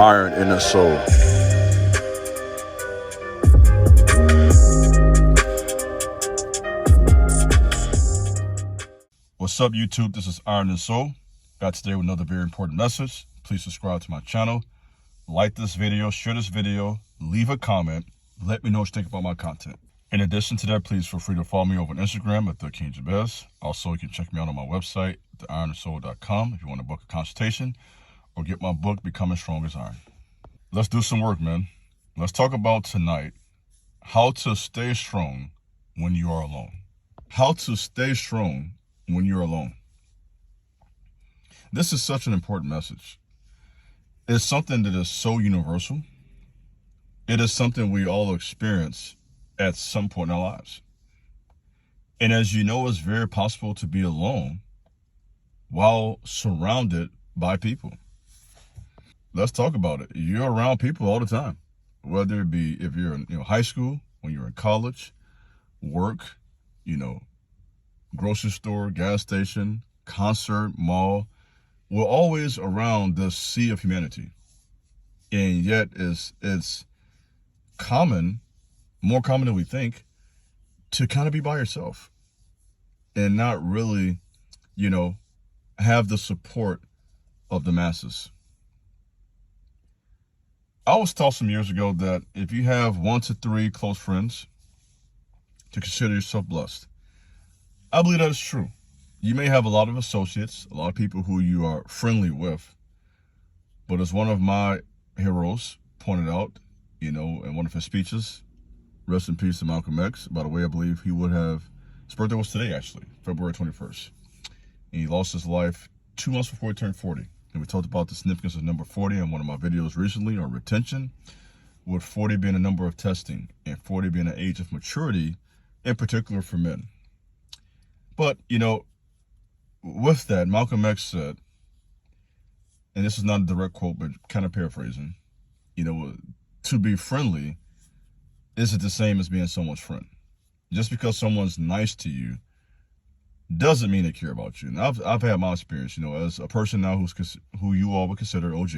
iron in the soul. What's up, YouTube? This is Iron and Soul. Back today with another very important message. Please subscribe to my channel, like this video, share this video, leave a comment, let me know what you think about my content. In addition to that, please feel free to follow me over on Instagram at TheKingJabez. Also, you can check me out on my website, theironandsoul.com, if you want to book a consultation or get my book, Becoming Strong as Iron. Let's do some work, man. Let's talk about tonight how to stay strong when you are alone. How to stay strong when you're alone. This is such an important message. It's something that is so universal. It is something we all experience at some point in our lives. And as you know, it's very possible to be alone while surrounded by people. Let's talk about it. You're around people all the time, whether it be if you're in high school, when you're in college, work, grocery store, gas station, concert, mall. We're always around this sea of humanity. And yet it's common, more common than we think, to kind of be by yourself and not really, have the support of the masses. I was taught some years ago that if you have 1 to 3 close friends, to consider yourself blessed. I believe that is true. You may have a lot of associates, a lot of people who you are friendly with, but as one of my heroes pointed out, in one of his speeches, rest in peace to Malcolm X. By the way, I believe his birthday was today, actually, February 21st. And he lost his life 2 months before he turned 40. And we talked about the significance of number 40 in one of my videos recently on retention, with 40 being a number of testing and 40 being an age of maturity, in particular for men. But, with that, Malcolm X said, and this is not a direct quote, but kind of paraphrasing, to be friendly isn't the same as being someone's friend. Just because someone's nice to you doesn't mean they care about you. And I've had my experience, as a person now who you all would consider OG,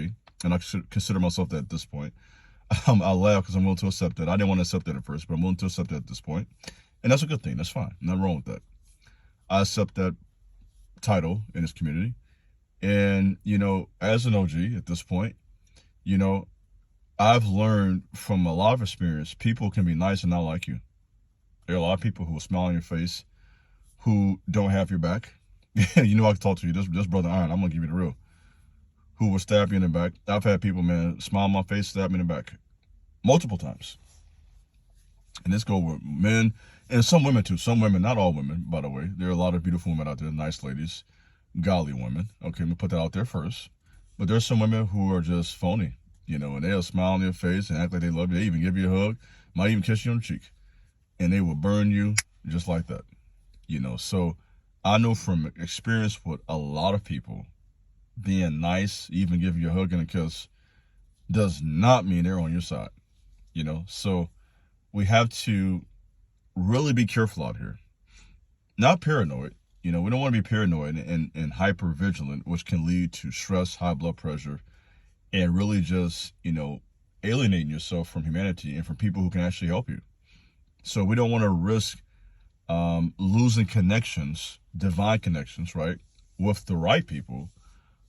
and I consider myself that at this point. I laugh because I'm willing to accept that. I didn't want to accept that at first, but I'm willing to accept that at this point. And that's a good thing. That's fine. Nothing wrong with that. I accept that title in this community. And, as an OG at this point, I've learned from a lot of experience, people can be nice and not like you. There are a lot of people who will smile on your face, who don't have your back. I can talk to you. This brother Iron, I'm going to give you the real. Who will stab you in the back. I've had people, man, smile on my face, stab me in the back. Multiple times. And this go with men and some women too. Some women, not all women, by the way. There are a lot of beautiful women out there, nice ladies, godly women. Okay, let me put that out there first. But there's some women who are just phony, and they'll smile on your face and act like they love you. They even give you a hug, might even kiss you on the cheek. And they will burn you just like that. So I know from experience with a lot of people, being nice, even give you a hug and a kiss, does not mean they're on your side. So we have to really be careful out here. Not paranoid. We don't want to be paranoid and hyper vigilant, which can lead to stress, high blood pressure, and really just, alienating yourself from humanity and from people who can actually help you. So we don't want to risk losing connections, divine connections, right, with the right people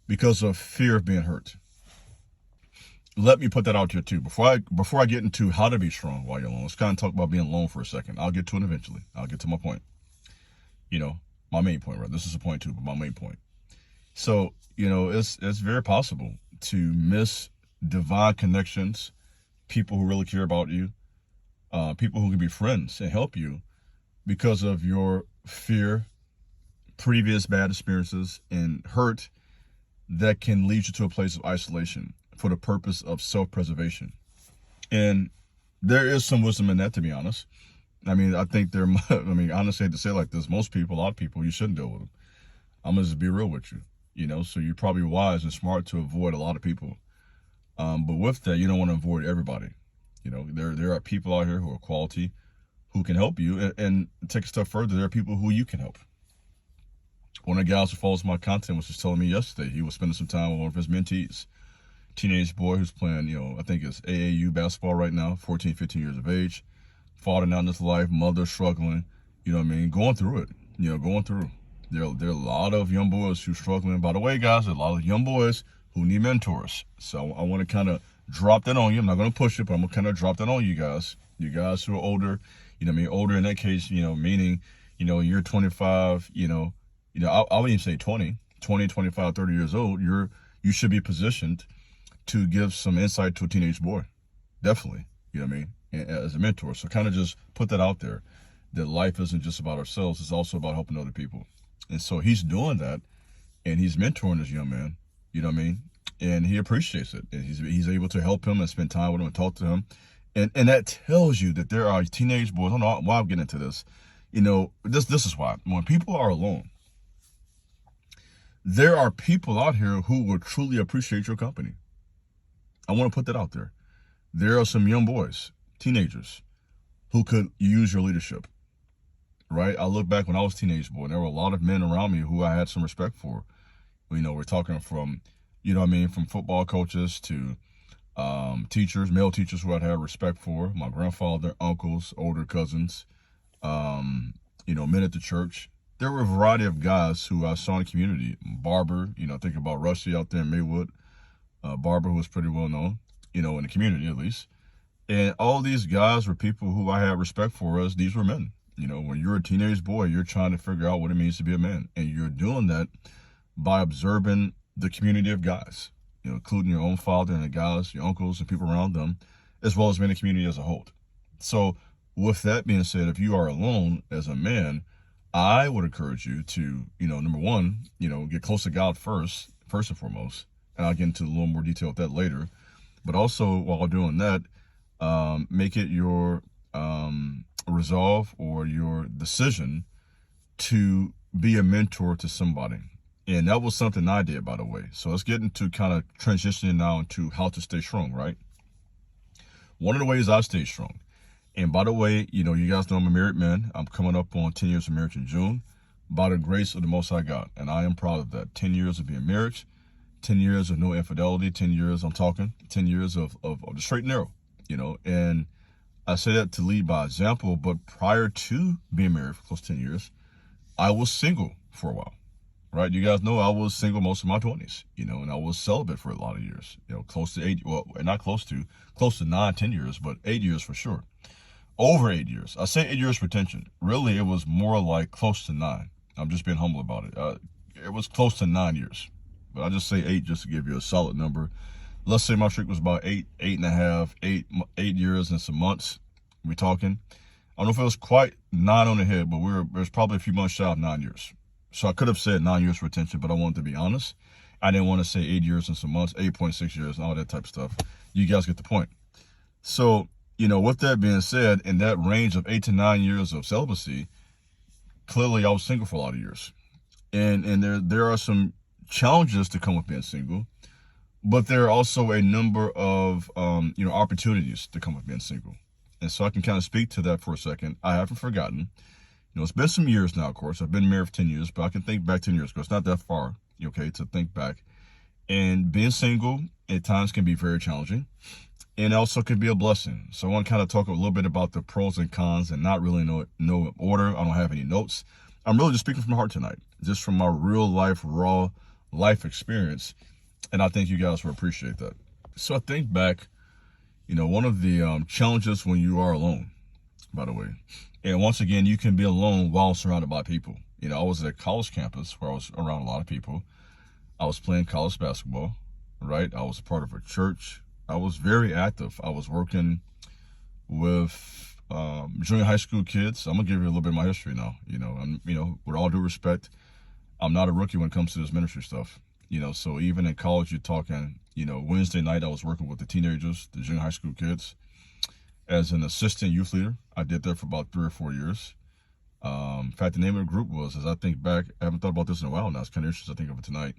because of fear of being hurt. Let me put that out here too. Before I get into how to be strong while you're alone, let's kind of talk about being alone for a second. I'll get to it eventually. I'll get to my point. My main point, right? This is a point too, but my main point. So, it's very possible to miss divine connections, people who really care about you, people who can be friends and help you because of your fear, previous bad experiences, and hurt that can lead you to a place of isolation for the purpose of self-preservation. And there is some wisdom in that, to be honest. I think honestly, I hate to say it like this, a lot of people, you shouldn't deal with them. I'm going to just be real with you, so you're probably wise and smart to avoid a lot of people. But with that, you don't want to avoid everybody. There are people out here who are quality, who can help you, and take a step further, there are people who you can help. One of the guys who follows my content was just telling me yesterday he was spending some time with one of his mentees. teenage boy who's playing, I think it's AAU basketball right now, 14, 15 years of age, falling out in his life, mother struggling, going through it, going through. There are a lot of young boys who are struggling. By the way, guys, a lot of young boys who need mentors. So I want to kind of drop that on you. I'm not going to push it, but I'm going to kind of drop that on you guys. You guys who are older, older in that case, meaning, you're 25, I wouldn't even say 20, 25, 30 years old. You should be positioned to give some insight to a teenage boy. Definitely, as a mentor. So kind of just put that out there, that life isn't just about ourselves. It's also about helping other people. And so he's doing that, and he's mentoring this young man, and he appreciates it. And he's able to help him and spend time with him and talk to him. And that tells you that there are teenage boys. I don't know why I'm getting into this. This is why. When people are alone, there are people out here who will truly appreciate your company. I want to put that out there. There are some young boys, teenagers, who could use your leadership, right? I look back when I was a teenage boy, and there were a lot of men around me who I had some respect for. We're talking from, from football coaches to teachers, male teachers who I'd have respect for, my grandfather, uncles, older cousins, men at the church. There were a variety of guys who I saw in the community. Barber, think about Rusty out there in Maywood. Barber, who was pretty well known, in the community at least. And all these guys were people who I had respect for, as these were men. When you're a teenage boy, you're trying to figure out what it means to be a man. And you're doing that by observing the community of guys, including your own father and the guys, your uncles and people around them, as well as men in the community as a whole. So with that being said, if you are alone as a man, I would encourage you to, number one, get close to God first and foremost. And I'll get into a little more detail with that later. But also, while doing that, make it your resolve or your decision to be a mentor to somebody. And that was something I did, by the way. So let's get into kind of transitioning now into how to stay strong, right? One of the ways I stay strong. And by the way, you guys know I'm a married man. I'm coming up on 10 years of marriage in June by the grace of the Most High God. And I am proud of that. 10 years of being married, 10 years of no infidelity, 10 years I'm talking, 10 years of the straight and narrow, And I say that to lead by example, but prior to being married for close to 10 years, I was single for a while, right? You guys know I was single most of my 20s, and I was celibate for a lot of years, close to 8, well, not close to 9, 10 years, but 8 years for sure. Over 8 years. I say 8 years retention. Really, it was more like close to 9. I'm just being humble about it. It was close to 9 years, but I just say 8 just to give you a solid number. Let's say my streak was about 8 and a half, 8 years and some months. We're talking. I don't know if it was quite 9 on the head, but it was probably a few months shy of 9 years. So I could have said 9 years retention, but I wanted to be honest. I didn't want to say 8 years and some months, 8.6 years and all that type of stuff. You guys get the point. So, with that being said, in that range of 8 to 9 years of celibacy, clearly I was single for a lot of years. And there are some challenges to come with being single, but there are also a number of, opportunities to come with being single. And so I can kind of speak to that for a second. I haven't forgotten. It's been some years now, of course. I've been married for 10 years, but I can think back 10 years ago. It's not that far, to think back. And being single at times can be very challenging. And also could be a blessing. So I want to kind of talk a little bit about the pros and cons and not really know order. I don't have any notes. I'm really just speaking from the heart tonight, just from my real life, raw life experience. And I think you guys will appreciate that. So I think back, one of the challenges when you are alone, by the way, and once again, you can be alone while surrounded by people. I was at a college campus where I was around a lot of people. I was playing college basketball, right? I was a part of a church. I was very active. I was working with junior high school kids. I'm gonna give you a little bit of my history now. With all due respect, I'm not a rookie when it comes to this ministry stuff. So even in college, you're talking, Wednesday night, I was working with the teenagers, the junior high school kids, as an assistant youth leader. I did that for about 3 or 4 years. In fact, the name of the group was, as I think back, I haven't thought about this in a while now. It's kind of interesting to think of it tonight.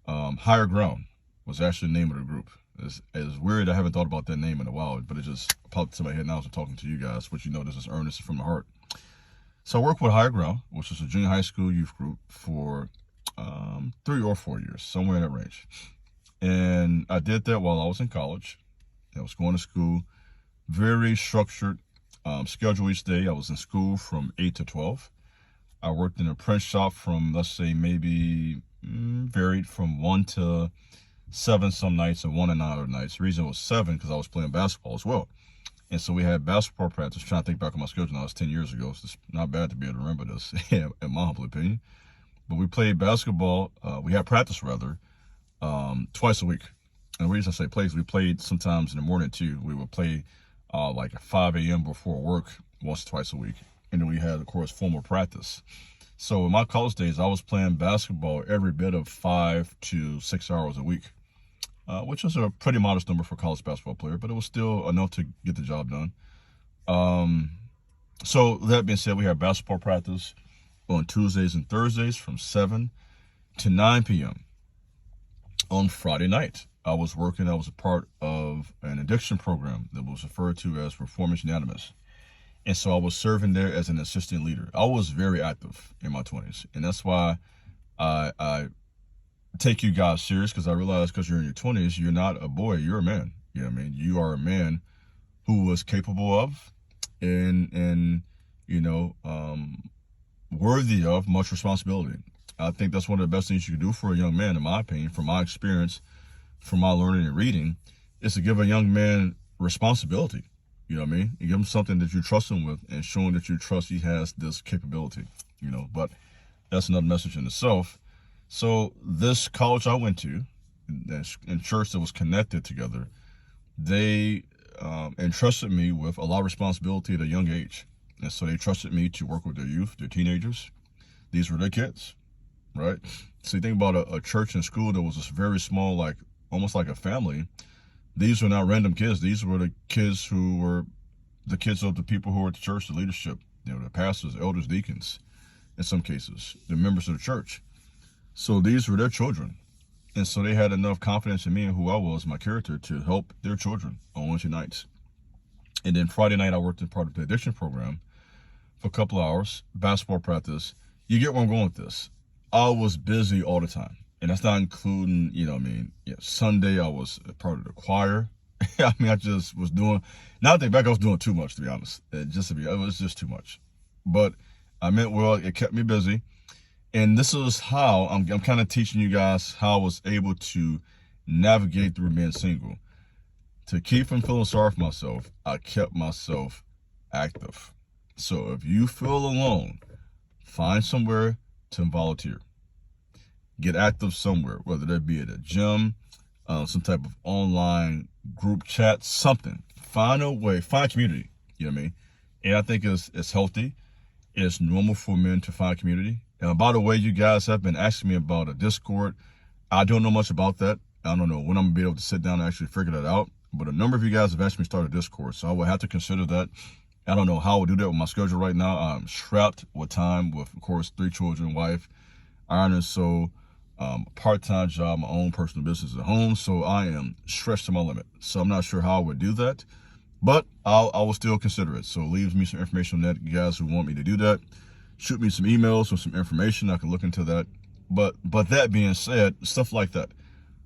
Higher Ground was actually the name of the group. It's weird I haven't thought about that name in a while, but it just popped into my head now as I'm talking to you guys, which this is earnest from the heart. So I worked with Higher Ground, which is a junior high school youth group, for 3 or 4 years, somewhere in that range. And I did that while I was in college. I was going to school, very structured schedule each day. I was in school from 8 to 12. I worked in a print shop from, let's say, maybe varied from 1 to 7 some nights and 1 to 9 other nights. The reason it was 7 because I was playing basketball as well. And so we had basketball practice. Trying to think back on my schedule now, it's 10 years ago. So it's not bad to be able to remember this, in my humble opinion. But we played basketball. We had practice, rather, twice a week. And the reason I say plays, we played sometimes in the morning, too. We would play like at 5 a.m. before work once or twice a week. And then we had, of course, formal practice. So in my college days, I was playing basketball every bit of 5 to 6 hours a week, which was a pretty modest number for a college basketball player, but it was still enough to get the job done. So that being said, we had basketball practice on Tuesdays and Thursdays from 7 to 9 p.m. On Friday night, I was a part of an addiction program that was referred to as Performance Unanimous. And so I was serving there as an assistant leader. I was very active in my 20s. And that's why I take you guys serious, because I realize because you're in your 20s, you're not a boy, you're a man. You know what I mean? You are a man who was capable of and worthy of much responsibility. I think that's one of the best things you can do for a young man, in my opinion, from my experience, from my learning and reading, is to give a young man responsibility. You know what I mean? You give him something that you trust him with, and showing that you trust he has this capability, but that's another message in itself. So this college I went to, and church that was connected together, they entrusted me with a lot of responsibility at a young age. And so they trusted me to work with their youth, their teenagers. These were their kids, right? So you think about a church and school that was just very small, like almost like a family. These were not random kids. These were the kids who were the kids of the people who were at the church, the leadership, the pastors, elders, deacons, in some cases, the members of the church. So these were their children. And so they had enough confidence in me and who I was, my character, to help their children on Wednesday nights. And then Friday night, I worked in part of the addiction program for a couple of hours, basketball practice. You get where I'm going with this. I was busy all the time. And that's not including, Sunday I was a part of the choir. I just was doing, now I think back, I was doing too much, to be honest. It was just too much. But I meant well, it kept me busy. And this is how I'm kind of teaching you guys how I was able to navigate through being single. To keep from feeling sorry for myself, I kept myself active. So if you feel alone, find somewhere to volunteer. Get active somewhere, whether that be at a gym, some type of online group chat, something. Find a way, find community, you know what I mean? And I think it's healthy. It's normal for men to find community. And by the way, you guys have been asking me about a Discord. I don't know much about that. I don't know when I'm going to be able to sit down and actually figure that out. But a number of you guys have asked me to start a Discord, so I will have to consider that. I don't know how I will do that with my schedule right now. I'm strapped with time with, of course, 3 children, wife, iron and soul, part-time job, my own personal business at home. So I am stretched to my limit. So I'm not sure how I would do that, but I will still consider it. So leave me some information on that. You guys who want me to do that, shoot me some emails with some information. I can look into that. But that being said, stuff like that,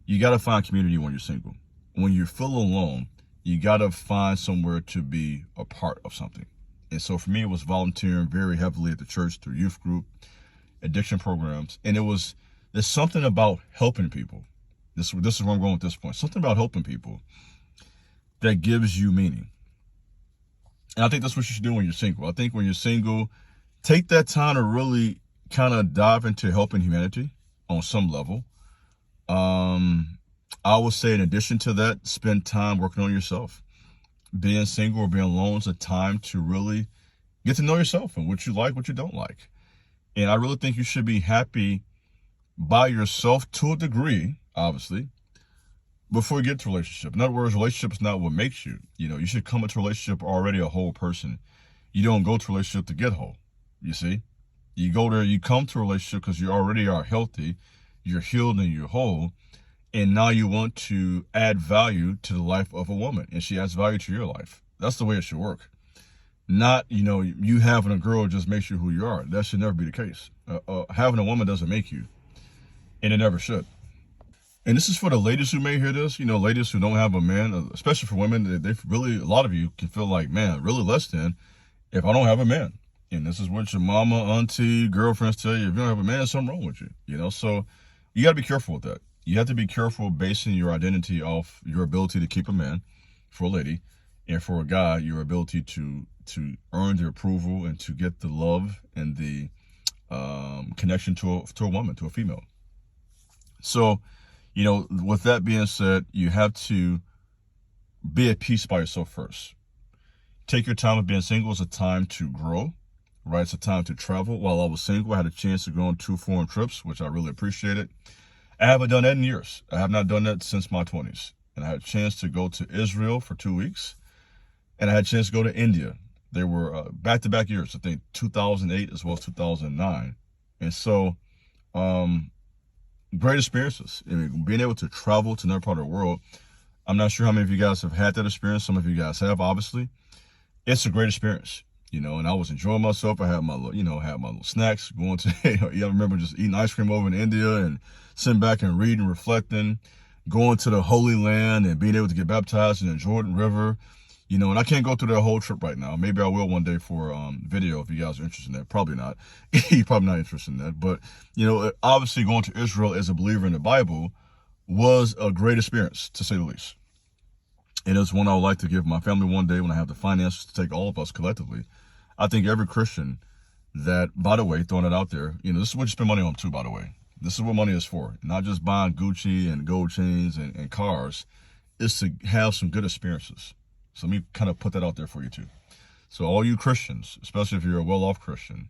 you got to find community when you're single. When you feel alone, you got to find somewhere to be a part of something. And so for me, it was volunteering very heavily at the church through youth group, addiction programs. And there's something about helping people. This is where I'm going at this point. Something about helping people that gives you meaning. And I think that's what you should do when you're single. I think when you're single, take that time to really kind of dive into helping humanity on some level. I would say in addition to that, spend time working on yourself. Being single or being alone is a time to really get to know yourself and what you like, what you don't like. And I really think you should be happy by yourself to a degree, obviously, before you get to a relationship. In other words, relationship is not what makes you. You should come into a relationship already a whole person. You don't go to a relationship to get whole, you see? You go there, you come to a relationship because you already are healthy, you're healed and you're whole, and now you want to add value to the life of a woman, and she adds value to your life. That's the way it should work. Not, you having a girl just makes you who you are. That should never be the case. Having a woman doesn't make you, and it never should. And this is for the ladies who may hear this, ladies who don't have a man, especially for women, they really, a lot of you can feel like, man, really less than if I don't have a man. And this is what your mama, auntie, girlfriends tell you. If you don't have a man, there's something wrong with you, so you got to be careful with that. You have to be careful basing your identity off your ability to keep a man for a lady, and for a guy, your ability to earn the approval and to get the love and the connection to a woman, to a female. So, with that being said, you have to be at peace by yourself first. Take your time of being single as a time to grow, right? It's a time to travel. While I was single, I had a chance to go on 2 foreign trips, which I really appreciated. I haven't done that in years. I have not done that since my 20s. And I had a chance to go to Israel for 2 weeks, and I had a chance to go to India. They were back-to-back years, I think 2008 as well as 2009. And so, great experiences. I mean, being able to travel to another part of the world. I'm not sure how many of you guys have had that experience. Some of you guys have, obviously. It's a great experience, and I was enjoying myself. I had my little snacks, going to, I remember just eating ice cream over in India and sitting back and reading, reflecting, going to the Holy Land and being able to get baptized in the Jordan River, and I can't go through that whole trip right now. Maybe I will one day for video if you guys are interested in that. Probably not. You're probably not interested in that. But, obviously going to Israel as a believer in the Bible was a great experience, to say the least. It is one I would like to give my family one day when I have the finances to take all of us collectively. I think every Christian that, by the way, throwing it out there, this is what you spend money on too, by the way. This is what money is for. Not just buying Gucci and gold chains and cars. It's to have some good experiences. So let me kind of put that out there for you too. So all you Christians, especially if you're a well-off Christian,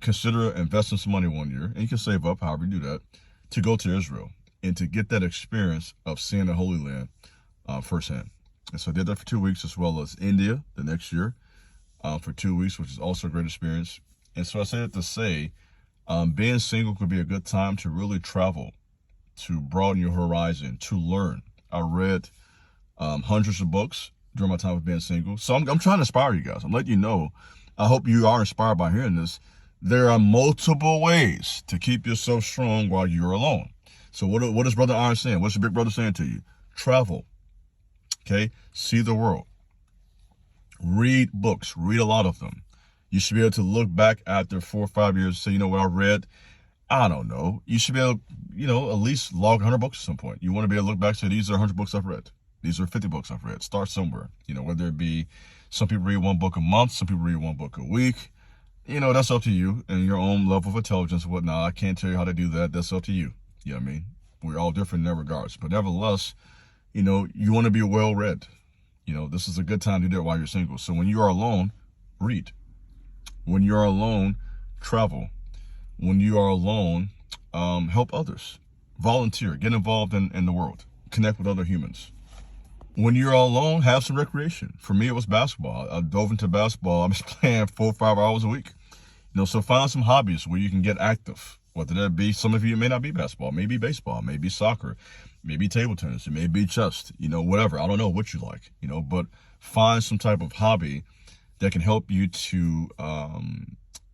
consider investing some money one year, and you can save up, however you do that, to go to Israel and to get that experience of seeing the Holy Land firsthand. And so I did that for 2 weeks, as well as India the next year for 2 weeks, which is also a great experience. And so I say that to say, being single could be a good time to really travel, to broaden your horizon, to learn. I read hundreds of books during my time of being single. So I'm trying to inspire you guys. I'm letting you know. I hope you are inspired by hearing this. There are multiple ways to keep yourself strong while you're alone. So what is Brother Iron saying? What's your big brother saying to you? Travel. Okay? See the world. Read books. Read a lot of them. You should be able to look back after 4 or 5 years and say, you know what, I read, I don't know. You should be able, at least log 100 books at some point. You want to be able to look back and say, these are 100 books I've read. These are 50 books I've read. Start somewhere. Whether it be, some people read 1 book a month, some people read 1 book a week. That's up to you and your own level of intelligence and whatnot. I can't tell you how to do that. That's up to you. You know what I mean? We're all different in that regards. But nevertheless, you want to be well-read. This is a good time to do it while you're single. So when you are alone, read. When you are alone, travel. When you are alone, help others. Volunteer. Get involved in the world. Connect with other humans. When you're alone, have some recreation. For me, it was basketball. I dove into basketball. I'm just playing 4 or 5 hours a week. So find some hobbies where you can get active. Whether that be, some of you, it may not be basketball, maybe baseball, maybe soccer, maybe table tennis, it may be chess, whatever. I don't know what you like, but find some type of hobby that can help you to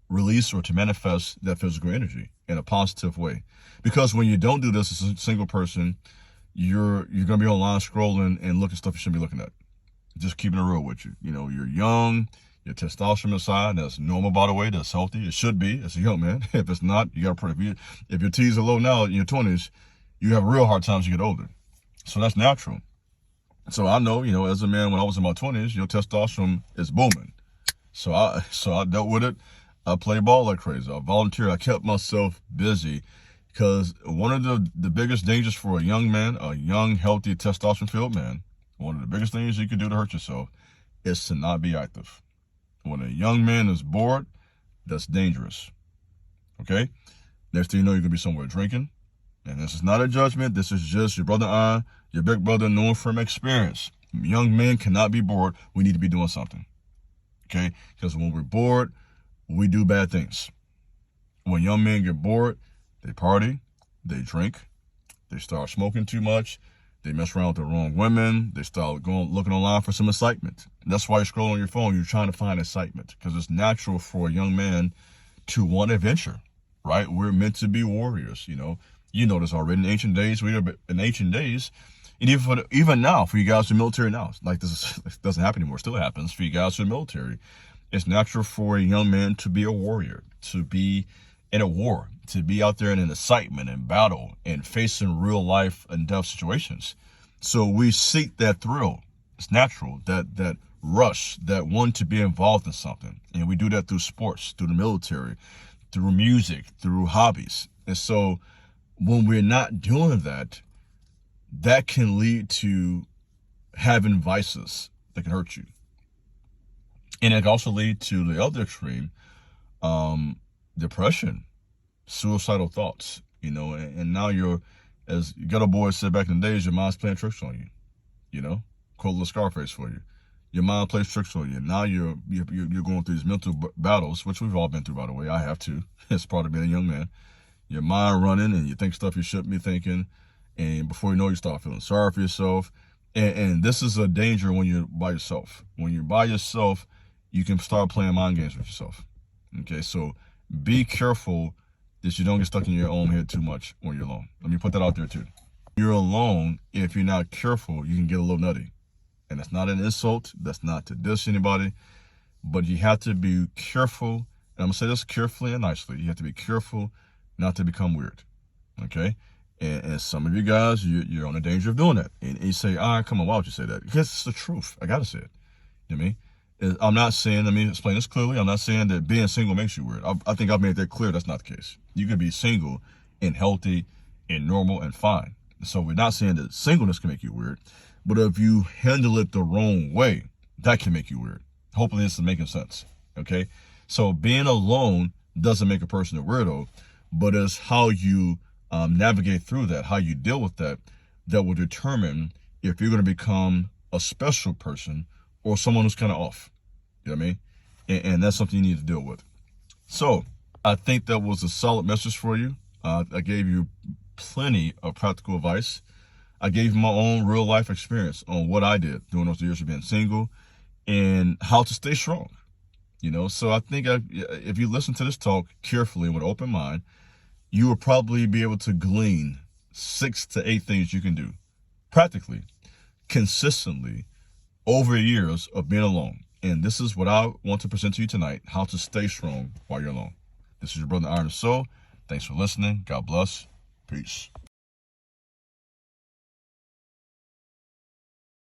release or to manifest that physical energy in a positive way. Because when you don't do this as a single person, you're going to be online scrolling and looking at stuff you shouldn't be looking at. Just keeping it real with you. You're young, your testosterone is high. That's normal, by the way. That's healthy. It should be as a young man. If it's not, you got to pray. If your T's are low now in your 20s, you have real hard times to get older. So that's natural. So I know, as a man, when I was in my 20s, testosterone is booming. So I dealt with it. I played ball like crazy. I volunteered. I kept myself busy. Because one of the biggest dangers for a young man, a young, healthy, testosterone-filled man, one of the biggest things you can do to hurt yourself is to not be active. When a young man is bored, that's dangerous. Okay? Next thing you know, you're going to be somewhere drinking. And this is not a judgment. This is just your brother, your big brother, knowing from experience. Young men cannot be bored. We need to be doing something. Okay? Because when we're bored, we do bad things. When young men get bored, they party, they drink, they start smoking too much, they mess around with the wrong women, they start looking online for some excitement. That's why you're scrolling on your phone, you're trying to find excitement, because it's natural for a young man to want adventure, right? We're meant to be warriors, You know this already. In ancient days, and even now, for you guys in the military now, like this doesn't happen anymore. It still happens for you guys in the military. It's natural for a young man to be a warrior, to be in a war, to be out there in an excitement and battle and facing real life and death situations. So we seek that thrill. It's natural, that rush, that want to be involved in something. And we do that through sports, through the military, through music, through hobbies. And so when we're not doing that, that can lead to having vices that can hurt you. And it can also lead to the other extreme, depression, suicidal thoughts, and now as ghetto boys said back in the days, your mind's playing tricks on you, quote little Scarface for you. Your mind plays tricks on you. Now you're going through these mental battles, which we've all been through, by the way. I have too. It's part of being a young man. Your mind running and you think stuff you shouldn't be thinking. And before you know, you start feeling sorry for yourself. And this is a danger when you're by yourself. When you're by yourself, you can start playing mind games with yourself. Okay, so be careful that you don't get stuck in your own head too much when you're alone. Let me put that out there too. You're alone, if you're not careful, you can get a little nutty. And that's not an insult. That's not to diss anybody. But you have to be careful. And I'm going to say this carefully and nicely. You have to be careful not to become weird. Okay? And some of you guys, you're on the danger of doing that. And you say, come on, why would you say that? Because it's the truth. I got to say it. You know what I mean? I'm not saying, let me explain this clearly. I'm not saying that being single makes you weird. I think I've made that clear. That's not the case. You can be single and healthy and normal and fine. So we're not saying that singleness can make you weird. But if you handle it the wrong way, that can make you weird. Hopefully this is making sense. Okay? So being alone doesn't make a person a weirdo, but it's how you navigate through that, how you deal with that will determine if you're going to become a special person or someone who's kind of off. You know what I mean? And that's something you need to deal with. So I think that was a solid message for you. I gave you plenty of practical advice. I gave you my own real life experience on what I did during those years of being single and how to stay strong. So I think if you listen to this talk carefully with an open mind, you will probably be able to glean 6 to 8 things you can do practically, consistently over years of being alone. And this is what I want to present to you tonight, how to stay strong while you're alone. This is your brother Iron of Soul. Thanks for listening. God bless. Peace.